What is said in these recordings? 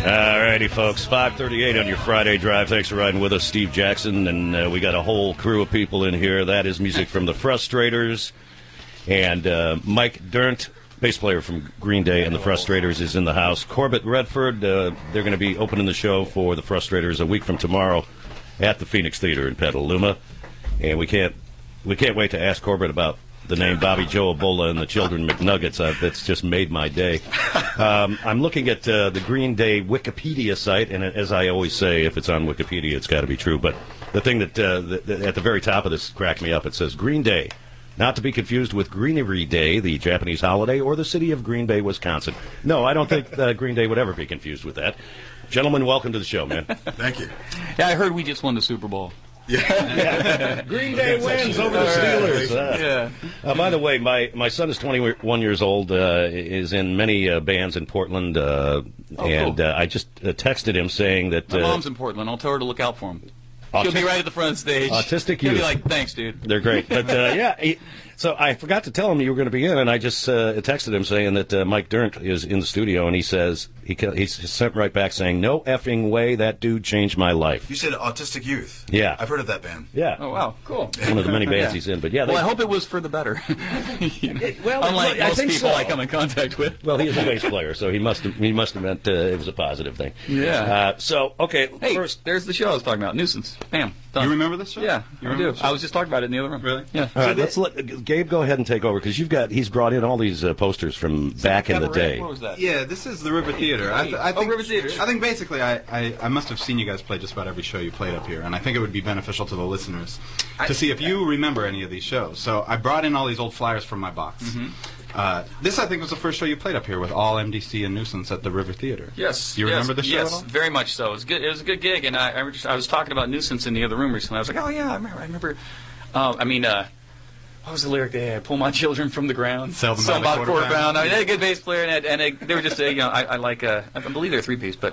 Alrighty, folks, 5:38 on your Friday drive. Thanks for riding with us, Steve Jackson, and we got a whole crew of people in here. That is music from the Frustrators, and Mike Dirnt, bass player from Green Day and the Frustrators, is in the house. Corbett Redford, they're going to be opening the show for the Frustrators a week from tomorrow at the Phoenix Theater in Petaluma, and we can't wait to ask Corbett about the name Bobby Joe Ebola and the Children McNuggets. That's just made my day. I'm looking at the Green Day Wikipedia site, and as I always say, if it's on Wikipedia, it's got to be true. But the thing that at the very top of this cracked me up, it says Green Day, not to be confused with Greenery Day, the Japanese holiday, or the city of Green Bay, Wisconsin. No, I don't think Green Day would ever be confused with that. Gentlemen, welcome to the show, man. Thank you. Yeah, I heard we just won the Super Bowl. Yeah. Green Day wins over the Steelers. By the way, my son is 21 years old, is in many bands in Portland, and cool. I just texted him saying that... My mom's in Portland. I'll tell her to look out for him. She'll be right at the front of the stage. Autistic youth. youth. He'll be like, thanks, dude. They're great. But, so I forgot to tell him you were going to be in, and I just texted him saying that Mike Dirnt is in the studio, and he says, he sent right back saying, no effing way, that dude changed my life. You said Autistic Youth. Yeah. I've heard of that band. Yeah. Oh, wow. Cool. One of the many bands he's in. But yeah. Well, I hope it was for the better. Unlike most people I come in contact with. Well, he is a bass player, so he must have meant it was a positive thing. Yeah. Okay. Hey, first, there's the show I was talking about. Nuisance. Bam. Done. You remember this show? Yeah, I do. I was just talking about it in the other room. Really? Yeah. All right, let's let Gabe go ahead and take over, because he's brought in all these posters from back in the day. What was that? Yeah, this is the River Theater. I think, River Theater. I think basically I must have seen you guys play just about every show you played up here, and I think it would be beneficial to the listeners to see if you remember any of these shows. So I brought in all these old flyers from my box. This, I think, was the first show you played up here with all MDC and Nuisance at the River Theater. Yes. Do you remember the show at all? Yes, very much so. It was good. It was a good gig, and I was talking about Nuisance in the other room recently. I was like, oh yeah, I remember. What was the lyric they had? Pull my children from the ground. Sell them about a quarter pound. I mean, they had a good bass player, and they were just, I like, I believe they're a three-piece, but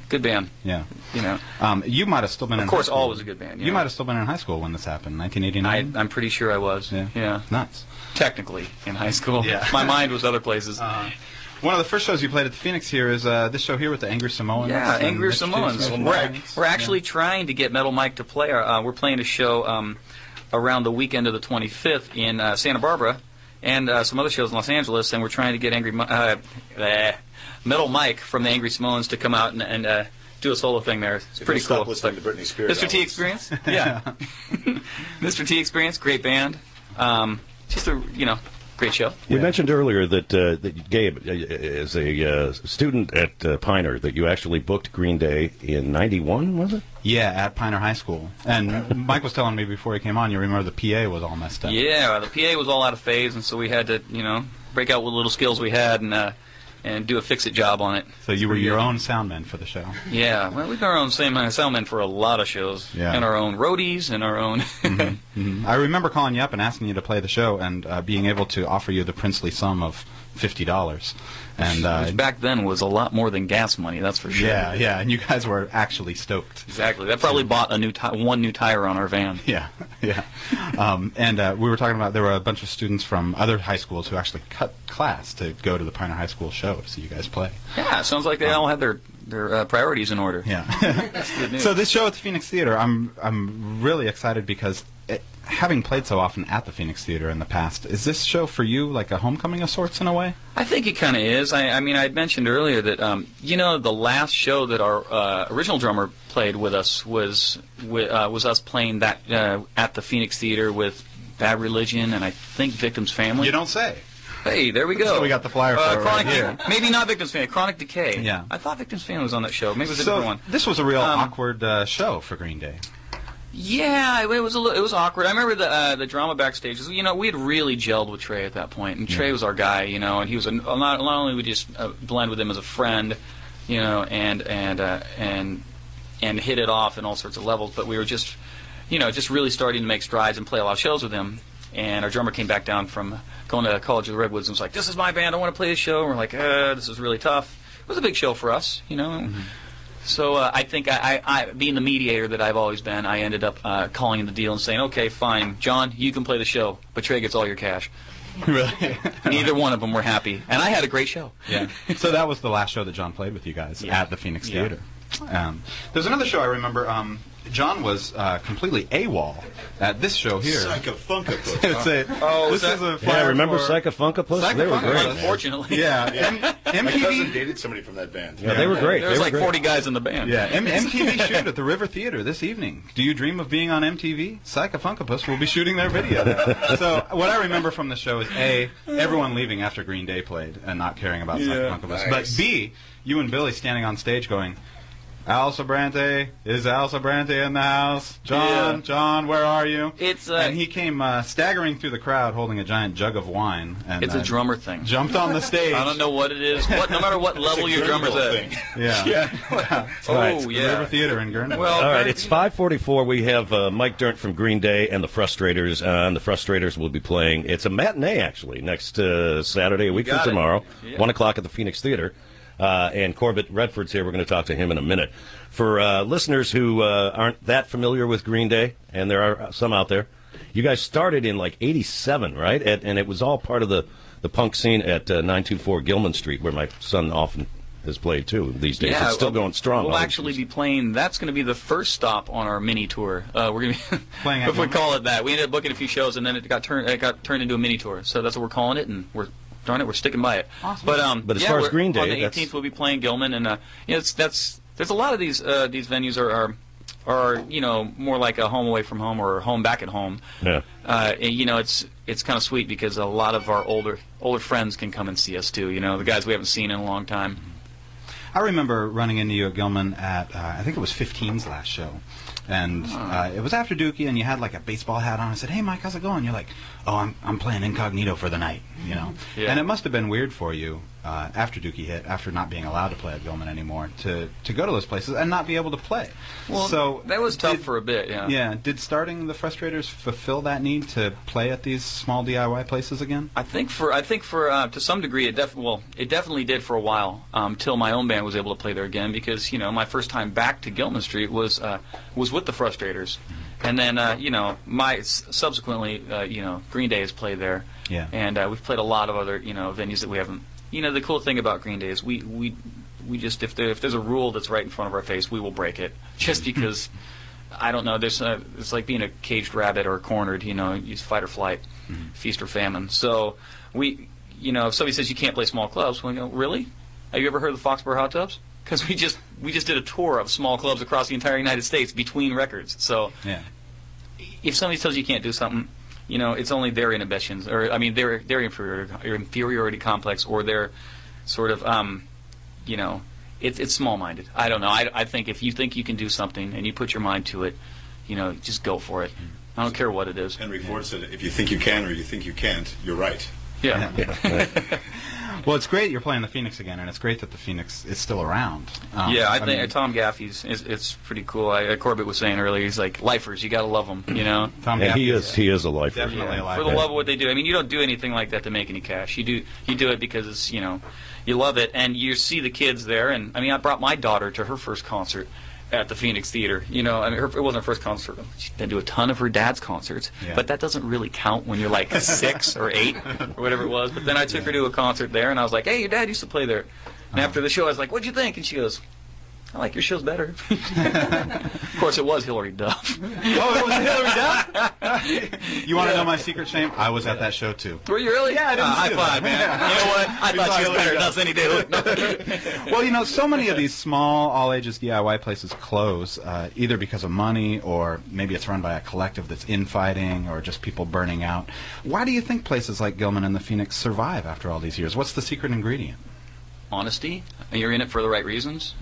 good band. Yeah. You know. You might have still been in high school. Of course, all was a good band. You might have still been in high school when this happened, 1989? I'm pretty sure I was. Yeah. Nuts. Technically, in high school. Yeah. My mind was other places. One of the first shows you played at the Phoenix here is this show here with the Angry Samoans. Yeah, Angry Samoans. We're actually trying to get Metal Mike to play. We're playing a show around the weekend of the 25th in Santa Barbara, and some other shows in Los Angeles, and we're trying to get Metal Mike from the Angry Samoans to come out and do a solo thing there. It's pretty cool. Stop listening to Britney Spears. Mr. T Experience? Yeah. Mr. T Experience, great band. Just a, great show. We mentioned earlier that Gabe is a student at Piner, that you actually booked Green Day in '91, was it? Yeah, at Piner High School. And Mike was telling me before he came on, you remember the PA was all messed up. Yeah, the PA was all out of phase, and so we had to, break out what little skills we had and do a fix-it job on it. So you were your own soundman for the show. Yeah, well, we've been our own soundmen for a lot of shows, and our own roadies, and our own... I remember calling you up and asking you to play the show, and being able to offer you the princely sum of $50. And which back then was a lot more than gas money, that's for sure. Yeah, and you guys were actually stoked. Exactly. That probably bought a one new tire on our van. Yeah. And we were talking about there were a bunch of students from other high schools who actually cut class to go to the Piner High School show to see you guys play. Yeah, it sounds like they all had their priorities in order. Yeah. That's good news. So this show at the Phoenix Theater, I'm really excited because having played so often at the Phoenix Theater in the past, is this show for you like a homecoming of sorts in a way? I think it kind of is. I mean, I had mentioned earlier that, the last show that our original drummer played with us was us playing that at the Phoenix Theater with Bad Religion and I think Victim's Family. You don't say. Hey, there we go. So we got the flyer for it right here. Maybe not Victim's Family, Chronic Decay. Yeah. I thought Victim's Family was on that show. Maybe it was a different one. This was a real awkward show for Green Day. Yeah, it was awkward. I remember the drama backstage. We had really gelled with Trey at that point, and Trey was our guy, and he was not only we just blend with him as a friend, and hit it off in all sorts of levels, but we were just really starting to make strides and play a lot of shows with him. And our drummer came back down from going to College of the Redwoods and was like, "This is my band. I want to play this show." And we're like, "This is really tough." It was a big show for us, So I think I, being the mediator that I've always been, I ended up calling in the deal and saying, "Okay, fine, John, you can play the show, but Trey gets all your cash." Really? Neither one of them were happy, and I had a great show. Yeah. So that was the last show that John played with you guys at the Phoenix Yeah. Theater. There's another show I remember. John was completely AWOL at this show here. Psychofunkapus. This is a flyer Yeah, remember for Psychofunkapus? They were great. Unfortunately. Yeah, My cousin MTV. dated somebody from that band. Yeah, they were great. There was They were like great. 40 guys in the band. Yeah, MTV shoot at the River Theater this evening. Do you dream of being on MTV? Psychofunkapus will be shooting their video there. So what I remember from the show is A, everyone leaving after Green Day played and not caring about Psychofunkapus. Nice. But B, you and Billy standing on stage going, Al Sobrante, is Al Sobrante in the house? John, Yeah. John, where are you? It's and he came staggering through the crowd holding a giant jug of wine. And, it's a drummer thing. Jumped on the stage. I don't know what it is. No matter what level your drummer's at. Thing. Yeah. Right. Oh The yeah. River Theater in Gurney. Well, All right, it's 5:44. We have Mike Dirnt from Green Day and the Frustrators. And the Frustrators will be playing. It's a matinee, actually, next Saturday, a week from got it. tomorrow, Yeah. 1 o'clock at the Phoenix Theater. And Corbett Redford's here. We're going to talk to him in a minute. For listeners who aren't that familiar with Green Day, and there are some out there, you guys started in like '87, right? And it was all part of the punk scene at 924 Gilman Street, where my son often has played too these days. It's still going strong. We'll actually be playing. That's going to be the first stop on our mini tour. We're going to be Playing at if we Gilman? call it that. We ended up booking a few shows, and then it got turned into a mini tour. So that's what we're calling it, and darn it, we're sticking by it. Awesome. But as far as Green Day, on the 18th that's- we'll be playing Gilman, and there's a lot of these venues are more like a home away from home or home back at home. Yeah. It's kind of sweet because a lot of our older friends can come and see us too. The guys we haven't seen in a long time. I remember running into you at Gilman at, I think it was 15's last show. And it was after Dookie, and you had like a baseball hat on. I said, "Hey, Mike, how's it going?" You're like, "Oh, I'm playing incognito for the night," Yeah. And it must have been weird for you after Dookie hit, after not being allowed to play at Gilman anymore, to go to those places and not be able to play. Well, so that was tough for a bit. Yeah. Yeah. Did starting the Frustrators fulfill that need to play at these small DIY places again? I think for to some degree it definitely did for a while till my own band was able to play there again, because my first time back to Gilman Street was with the Frustrators, and then subsequently Green Day has played there, and we've played a lot of other venues that we haven't. The cool thing about Green Day is we just if there's a rule that's right in front of our face, we will break it just because. I don't know. It's like being a caged rabbit or cornered. You fight or flight, feast or famine. So if somebody says you can't play small clubs, we go, really? Have you ever heard of the Foxborough Hot Tubs? Because we just did a tour of small clubs across the entire United States between records. So if somebody tells you can't do something, it's only their inhibitions, or their inferiority complex, or their sort of It's small-minded. I don't know. I think if you think you can do something and you put your mind to it, just go for it. I don't care what it is. Henry Ford said, if you think you can or you think you can't, you're right. Yeah. Well, it's great you're playing the Phoenix again, and it's great that the Phoenix is still around. I think Tom Gaffey's it's pretty cool. Corbett was saying earlier, he's like, lifers, you got to love them, Tom And he Gaffey is a lifer. definitely a lifer. For the love of what they do. You don't do anything like that to make any cash. You do it because it's, you love it, and you see the kids there. And I brought my daughter to her first concert at the Phoenix Theater. It wasn't her first concert. She's been to a ton of her dad's concerts, but that doesn't really count when you're like 6 or 8 or whatever it was. But then I took her to a concert there, and I was like, "Hey, your dad used to play there." And after the show, I was like, "What'd you think?" And she goes, "I like your shows better." Of course, it was Hillary Duff. Oh, it was Hillary Duff? You want to know my secret shame? I was at that show, too. Were you really? Yeah, I didn't see high them. five, man. You know what? I thought she was better than us any day. Well, so many of these small, all-ages DIY places close, either because of money, or maybe it's run by a collective that's infighting, or just people burning out. Why do you think places like Gilman and the Phoenix survive after all these years? What's the secret ingredient? Honesty. You're in it for the right reasons.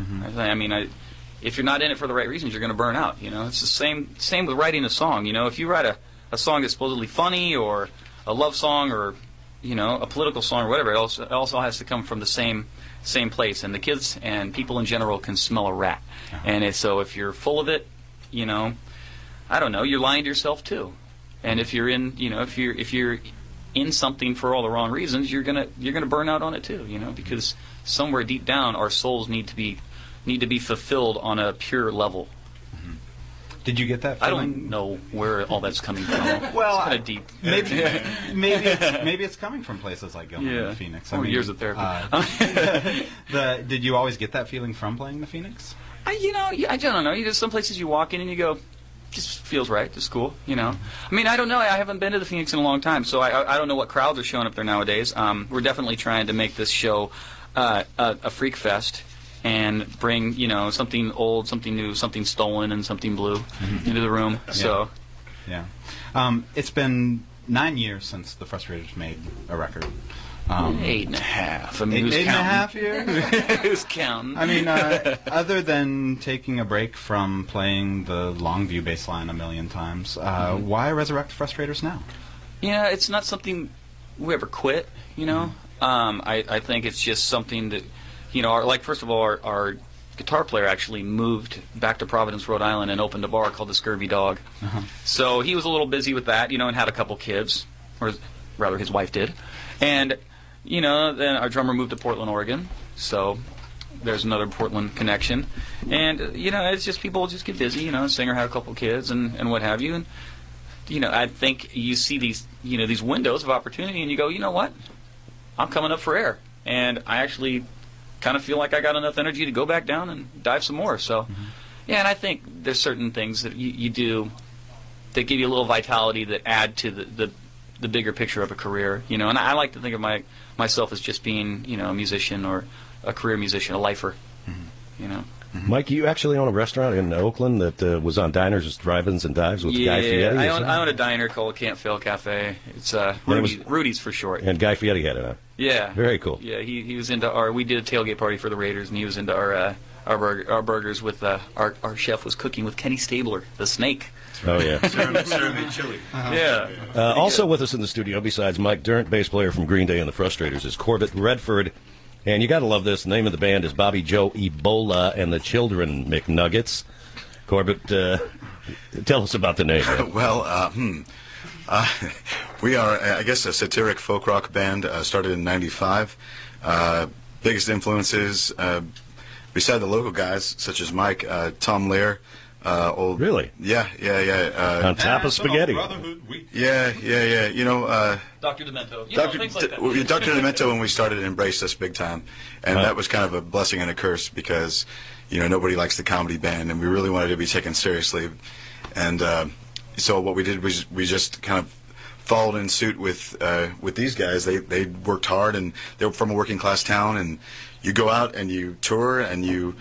If you're not in it for the right reasons, you're going to burn out. It's the same with writing a song. If you write a song that's supposedly funny, or a love song, or a political song, or whatever, it also has to come from the same place. And the kids and people in general can smell a rat. And so if you're full of it, I don't know, you're lying to yourself too. And if you're in, if you're in something for all the wrong reasons, you're gonna burn out on it too. Because somewhere deep down, our souls need to be fulfilled on a pure level. Did you get that I feeling? don't know where all that's coming from. Well, it's kind of deep. maybe it's coming from places like Gilman and the Phoenix. Years of therapy. Did you always get that feeling from playing the Phoenix? I don't know. There's some places you walk in and you go, just feels right. Just cool, I mean, I don't know. I haven't been to the Phoenix in a long time, so I don't know what crowds are showing up there nowadays. We're definitely trying to make this show a freak fest and bring, something old, something new, something stolen, and something blue into the room. So, yeah. It's been 9 years since the Frustrators made a record. 8.5. I mean, 8.5 years? Who's counting? I mean, other than taking a break from playing the Longview bass line a million times, why resurrect Frustrators now? It's not something we ever quit, I think it's just something that, first of all, our guitar player actually moved back to Providence, Rhode Island, and opened a bar called the Scurvy Dog. So he was a little busy with that, and had a couple kids, or rather his wife did. And, then our drummer moved to Portland, Oregon, so there's another Portland connection. And, it's just people just get busy, singer had a couple kids and what have you. And, I think you see these, these windows of opportunity, and you go, you know what? I'm coming up for air. And I actually kind of feel like I got enough energy to go back down and dive some more. So, yeah, and I think there's certain things that you do that give you a little vitality that add to the bigger picture of a career, And I like to think of myself as just being, a musician or a career musician, a lifer, Mike, you actually own a restaurant in Oakland that was on Diners, Drive-Ins, and Dives with Guy Fieri? I own a diner called Can't Fail Cafe. It's Rudy's for short. And Guy Fieri had it on. Yeah. Very cool. Yeah, he was into we did a tailgate party for the Raiders, and he was into our burgers with our chef was cooking with Kenny Stabler, the snake. Oh, yeah. Serving chili. Yeah. Also with us in the studio, besides Mike Dirnt, bass player from Green Day and the Frustrators, is Corbett Redford. And you got to love this. The name of the band is Bobby Joe Ebola and the Children McNuggets. Corbett, tell us about the name. Well, we are, I guess, a satiric folk rock band. Started in '95. Biggest influences, beside the local guys such as Mike, Tom Lehrer. Really? Yeah. On top of spaghetti. Yeah. Dr. Demento. Things like that. Dr. Demento, when we started, embraced us big time, and that was kind of a blessing and a curse because, nobody likes the comedy band, and we really wanted to be taken seriously, and so what we did was we just kind of followed in suit with these guys. They worked hard, and they were from a working class town, and you go out and you tour and you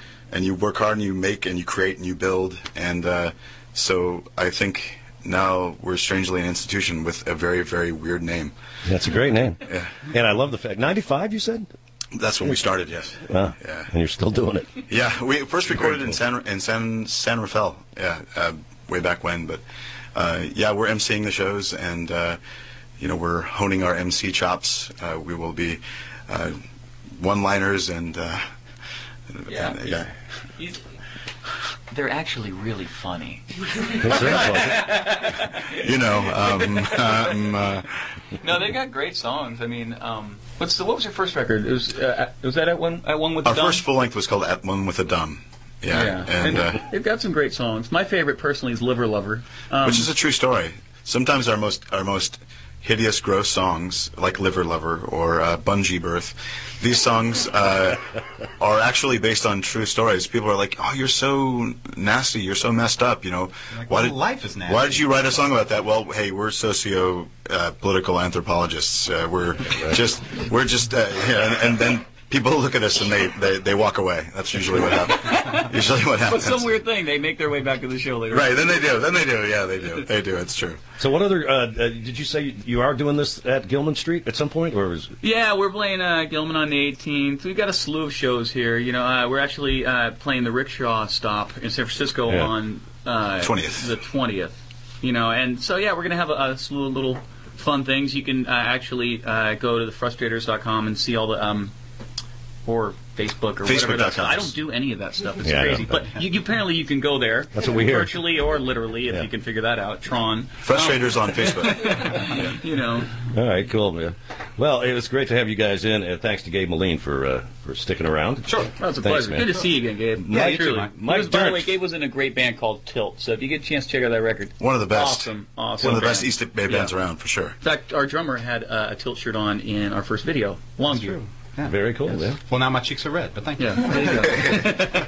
work hard and you make and you create and you build, and so I think now we're strangely an institution with a very, very weird name. That's a great name. Yeah. And I love the fact 95 you said? That's when we started, yes. Wow. Yeah. And you're still doing it. Yeah, we first recorded in San Rafael, way back when, but we're emceeing the shows, and we're honing our MC chops. We will be one-liners and they're actually really funny. No, they got great songs. I mean, what was your first record? Was that at one with our the Dumb? first full length was called At One with a Dumb. Yeah. And they've got some great songs. My favorite, personally, is Liver Lover, which is a true story. Sometimes our most hideous, gross songs, like Liver Lover or Bungee Birth, these songs are actually based on true stories. People are like, "Oh, you're so nasty. You're so messed up." Like, life is nasty. Why did you write a song about that? Well, hey, we're political anthropologists. We're just, and then people look at us and they walk away. That's usually what happens. But some weird thing, they make their way back to the show later. Right, then they do. Yeah, they do. They do. It's true. So what other, did you say you are doing this at Gilman Street at some point? Yeah, we're playing Gilman on the 18th. We've got a slew of shows here. We're actually playing the Rickshaw Stop in San Francisco on the 20th. And so, yeah, we're going to have a slew of little fun things. You can actually go to thefrustrators.com and see all the or Facebook or whatever. Facebook.com. I don't do any of that stuff. It's Yeah, I crazy. know. But you apparently you can go there. That's what we hear. Virtually or literally, if you can figure that out. Tron. Frustrators on Facebook. You know. All right, cool, man. Well, it was great to have you guys in, and thanks to Gabe Moline for sticking around. Sure. That was a Thanks, pleasure. man. Good to see you again, Gabe. Yeah, you too, truly. Mike. Mike By the Dirnt. way, Gabe was in a great band called Tilt. So if you get a chance to check out that record, One of the best. Awesome. One of the best band. East Bay bands Yeah. around, for sure. In fact, our drummer had a Tilt shirt on in our first video. Longview. Yeah. Very cool, man. Well, now my cheeks are red, but thank you. Yeah, there you go.